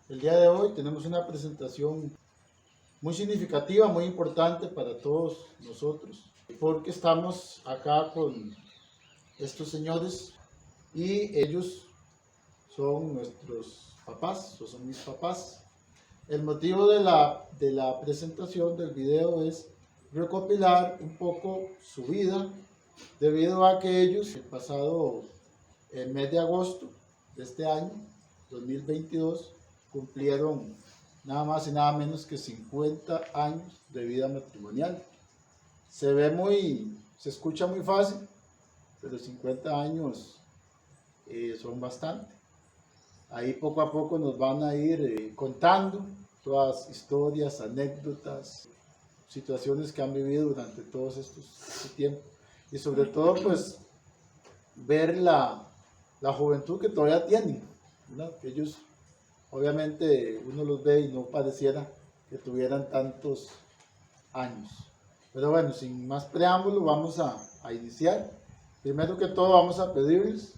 El día de hoy tenemos una presentación muy significativa, muy importante para todos nosotros, porque estamos acá con estos señores y ellos son nuestros papás, o son mis papás. El motivo de la presentación del video es recopilar un poco su vida, debido a que ellos el pasado mes de agosto de este año, 2022, cumplieron nada más y nada menos que 50 años de vida matrimonial. Se escucha muy fácil, pero 50 años son bastante. Ahí poco a poco nos van a ir contando todas historias, anécdotas, situaciones que han vivido durante todos este tiempo. Y sobre todo, pues, ver la juventud que todavía tienen, ¿no? Que ellos, obviamente, uno los ve y no pareciera que tuvieran tantos años. Pero bueno, sin más preámbulo, vamos a iniciar. Primero que todo, vamos a pedirles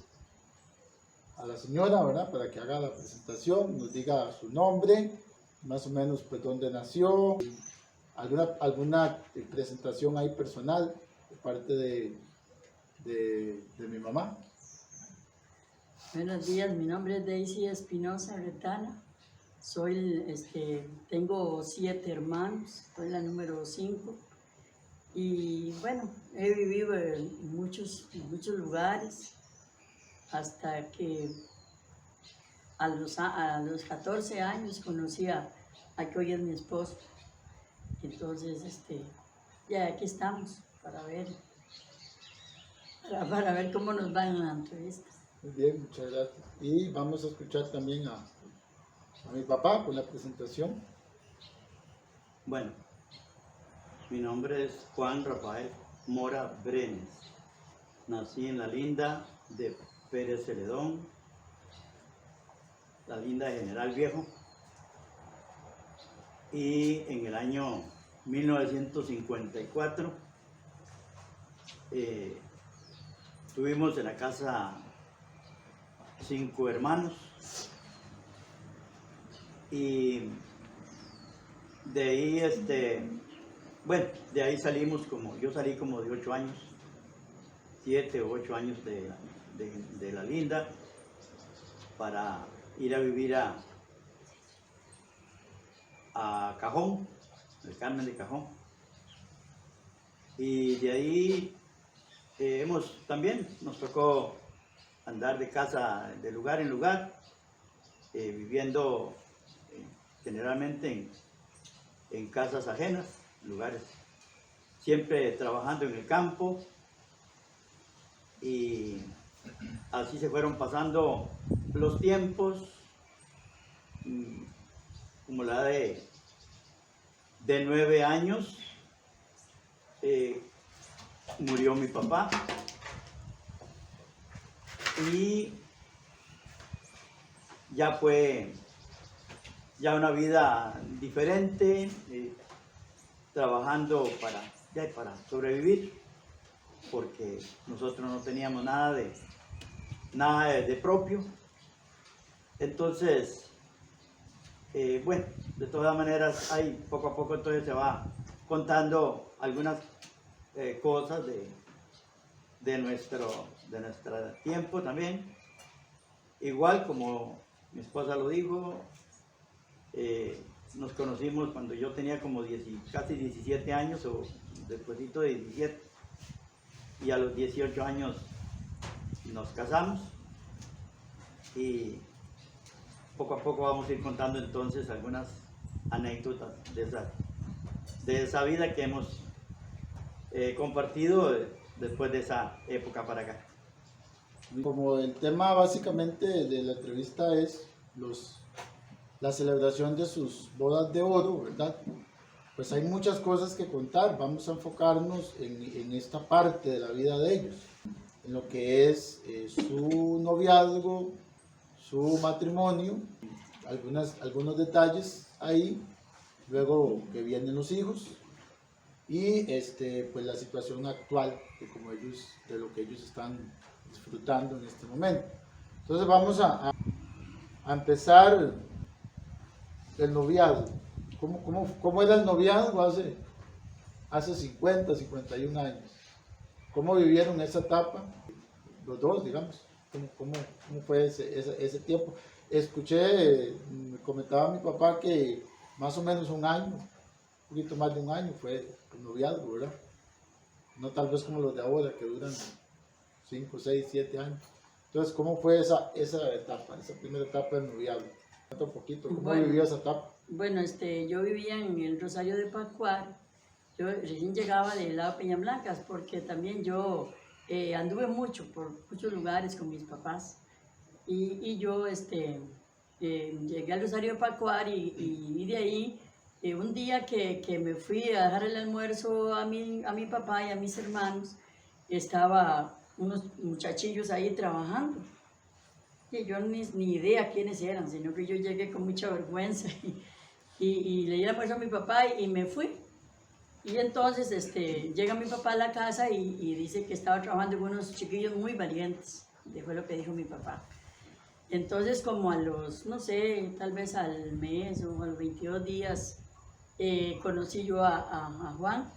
a la señora, ¿verdad?, para que haga la presentación, nos diga su nombre, más o menos pues dónde nació, alguna presentación ahí personal de parte de mi mamá. Buenos días, mi nombre es Daisy Espinosa Retana. Tengo 7 hermanos, soy la número 5. Y bueno, he vivido en muchos lugares hasta que a los 14 años conocí a que hoy es mi esposo. Entonces, ya aquí estamos para ver cómo nos va en la entrevista. Muy bien, muchas gracias. Y vamos a escuchar también a mi papá con la presentación. Bueno, mi nombre es Juan Rafael Mora Brenes. Nací en La Linda de Pérez Celedón, La Linda de General Viejo. Y en el año 1954 tuvimos en la casa 5 hermanos. Y de ahí, de ahí salimos yo salí como de 8 años, 7 o 8 años de La Linda, para ir a vivir a Cajón, el Carmen de Cajón. Y de ahí también nos tocó andar de casa, de lugar en lugar, viviendo generalmente en casas ajenas, lugares, siempre trabajando en el campo, y así se fueron pasando los tiempos. Como la de 9 años, murió mi papá, y ya fue una vida diferente, trabajando para sobrevivir, porque nosotros no teníamos nada de propio. Entonces, de todas maneras, ahí poco a poco entonces se va contando algunas cosas de nuestro tiempo también. Igual como mi esposa lo dijo, nos conocimos cuando yo tenía como casi 17 años, o despuesito de 17, y a los 18 años nos casamos, y poco a poco vamos a ir contando entonces algunas anécdotas de esa vida que hemos compartido después de esa época para acá. Como el tema básicamente de la entrevista es la celebración de sus bodas de oro, ¿verdad? Pues hay muchas cosas que contar. Vamos a enfocarnos en esta parte de la vida de ellos, en lo que es su noviazgo, su matrimonio, algunos detalles ahí, luego que vienen los hijos, y pues la situación actual de lo que ellos están disfrutando en este momento. Entonces vamos a empezar el noviazgo. ¿Cómo era el noviazgo hace 50, 51 años? ¿Cómo vivieron esa etapa? Los dos, digamos. ¿Cómo fue ese tiempo? Escuché, me comentaba mi papá que más o menos un año, un poquito más de un año fue el noviazgo, ¿verdad? No tal vez como los de ahora, que duran 5, 6, 7 años. Entonces, ¿cómo fue esa etapa, esa primera etapa del noviazgo? Cuenta un poquito, ¿cómo vivió esa etapa? Bueno, yo vivía en el Rosario de Pacuar. Yo recién llegaba del lado de Peñablancas porque también yo anduve mucho por muchos lugares con mis papás. Y yo llegué al Rosario de Pacuar y de ahí, un día que me fui a dejar el almuerzo a mi papá y a mis hermanos, estaba unos muchachillos ahí trabajando. Y yo ni idea quiénes eran, sino que yo llegué con mucha vergüenza y le di el almuerzo a mi papá y me fui. Y entonces llega mi papá a la casa y dice que estaba trabajando con unos chiquillos muy valientes, fue lo que dijo mi papá. Entonces como a los, no sé, tal vez al mes o a los 22 días, conocí yo a Juan.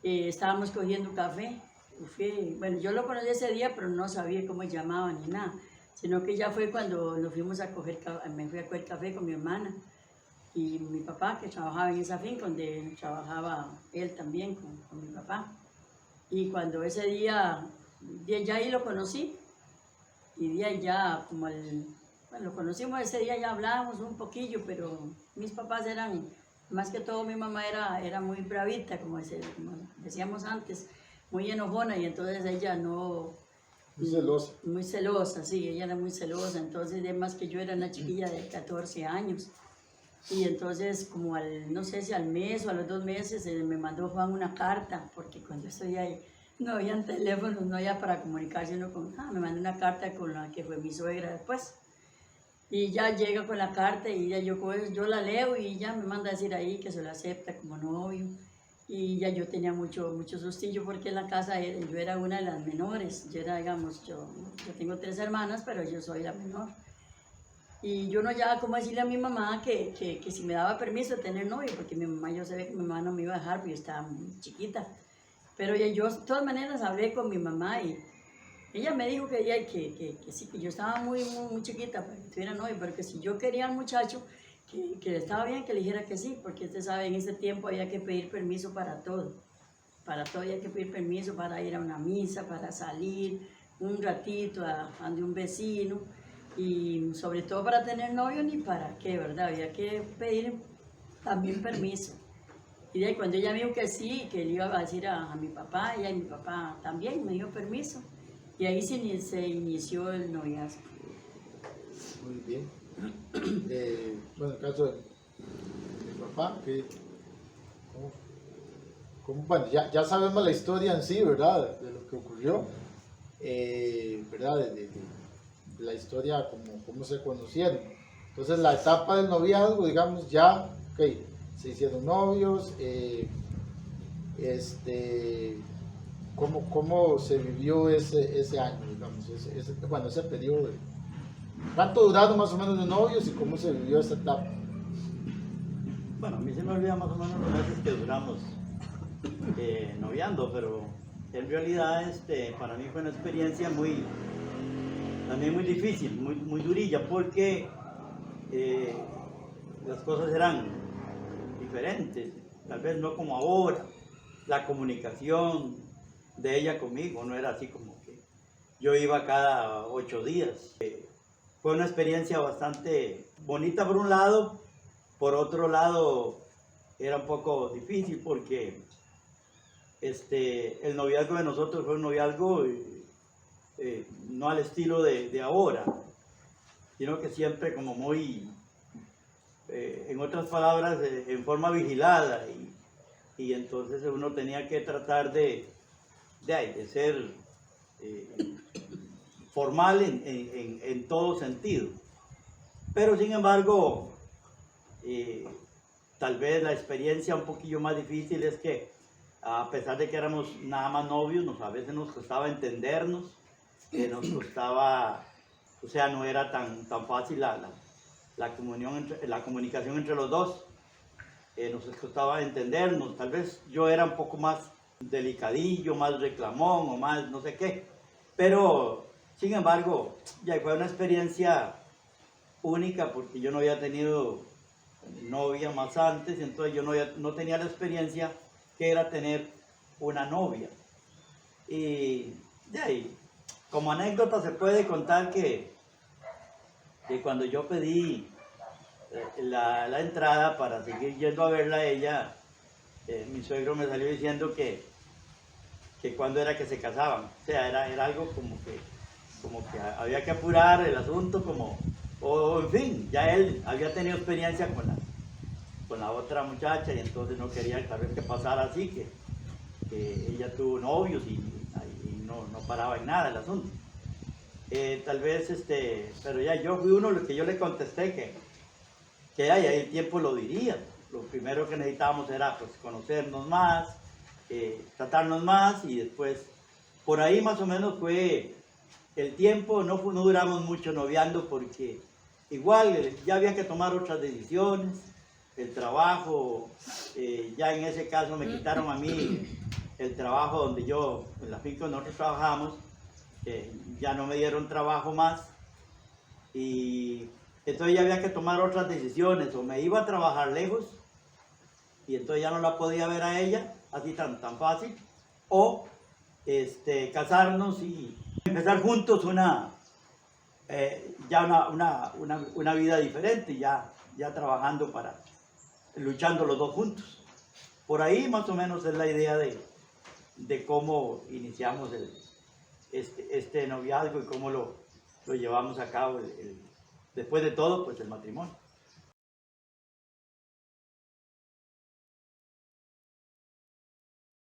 Estábamos cogiendo café. Bueno, yo lo conocí ese día, pero no sabía cómo llamaba ni nada, sino que ya fue cuando nos fuimos me fui a coger café con mi hermana y mi papá, que trabajaba en esa finca donde trabajaba él también con mi papá. Y cuando ese día, ya ahí lo conocí, y de ahí ya, bueno, lo conocimos ese día, ya hablábamos un poquillo, pero mis papás eran, más que todo mi mamá era muy bravita, como decíamos antes, muy enojona, y entonces ella no... Muy celosa. Muy celosa, sí, ella era muy celosa, entonces además que yo era una chiquilla de 14 años. Y entonces como no sé si al mes o a los 2 meses me mandó Juan una carta, porque cuando estoy ahí no habían teléfonos, no había para comunicarse uno me mandó una carta con la que fue mi suegra después. Y ya llega con la carta y ya yo la leo y ya me manda a decir ahí que se lo acepta como novio. Y ya yo tenía mucho sustillo porque en la casa yo era una de las menores. Yo era, digamos, yo tengo 3 hermanas, pero yo soy la menor. Y yo no hallaba cómo decirle a mi mamá que si me daba permiso de tener novio, porque mi mamá, yo sabía que mi mamá no me iba a dejar, porque yo estaba muy chiquita. Pero yo de todas maneras hablé con mi mamá y ella me dijo que sí, que yo estaba muy chiquita para que tuviera novio, pero que si yo quería al muchacho, que estaba bien que le dijera que sí, porque usted sabe, en ese tiempo había que pedir permiso para todo. Para todo había que pedir permiso para ir a una misa, para salir un ratito a donde un vecino. Y sobre todo para tener novio ni para qué, ¿verdad? Había que pedir también permiso. Y de ahí cuando ella me dijo que sí, que le iba a decir a mi papá, y mi papá también me dio permiso. Y ahí se inició el noviazgo. Muy bien. Bueno, el caso de mi papá, bueno, ya sabemos la historia en sí, ¿verdad? De lo que ocurrió, ¿verdad? De la historia, cómo se conocieron. Entonces, la etapa del noviazgo, digamos, ya, se hicieron novios, ¿cómo se vivió ese año, digamos, ese periodo? ¿Cuánto duraron más o menos de novios y cómo se vivió esa etapa? Bueno, a mí se me olvida más o menos los meses que duramos noviando, pero en realidad para mí fue una experiencia también muy difícil, muy durilla, porque las cosas eran diferentes, tal vez no como ahora. La comunicación de ella conmigo no era así como que yo iba cada 8 días. Fue una experiencia bastante bonita por un lado, por otro lado era un poco difícil porque el noviazgo de nosotros fue un noviazgo no al estilo de ahora, sino que siempre como muy, en otras palabras, en forma vigilada, y entonces uno tenía que tratar de ser formal en todo sentido. Pero sin embargo, tal vez la experiencia un poquillo más difícil es que a pesar de que éramos nada más novios, a veces nos costaba entendernos, nos costaba, o sea, no era tan fácil la comunicación entre los dos. Nos costaba entendernos, tal vez yo era un poco más delicadillo, más reclamón o más no sé qué, pero sin embargo ya fue una experiencia única porque yo no había tenido novia más antes, entonces yo no tenía la experiencia que era tener una novia. Y de ahí, como anécdota se puede contar que cuando yo pedí la entrada para seguir yendo a verla a ella, mi suegro me salió diciendo que cuando era que se casaban. O sea, era algo como que había que apurar el asunto, o en fin, ya él había tenido experiencia con la otra muchacha y entonces no quería tal vez que pasara así, que ella tuvo novios y no paraba en nada el asunto. Tal vez, pero ya yo fui uno lo que yo le contesté que ya el tiempo lo diría. Lo primero que necesitábamos era pues conocernos más, tratarnos más y después, por ahí más o menos fue el tiempo, no duramos mucho noviando porque igual ya había que tomar otras decisiones, el trabajo, ya en ese caso me quitaron a mí el trabajo donde en la finca donde nosotros trabajamos, ya no me dieron trabajo más y entonces ya había que tomar otras decisiones, o me iba a trabajar lejos y entonces ya no la podía ver a ella así tan fácil, o casarnos y empezar juntos ya una vida diferente, ya trabajando luchando los dos juntos. Por ahí más o menos es la idea de cómo iniciamos este noviazgo y cómo lo llevamos a cabo después de todo, pues el matrimonio.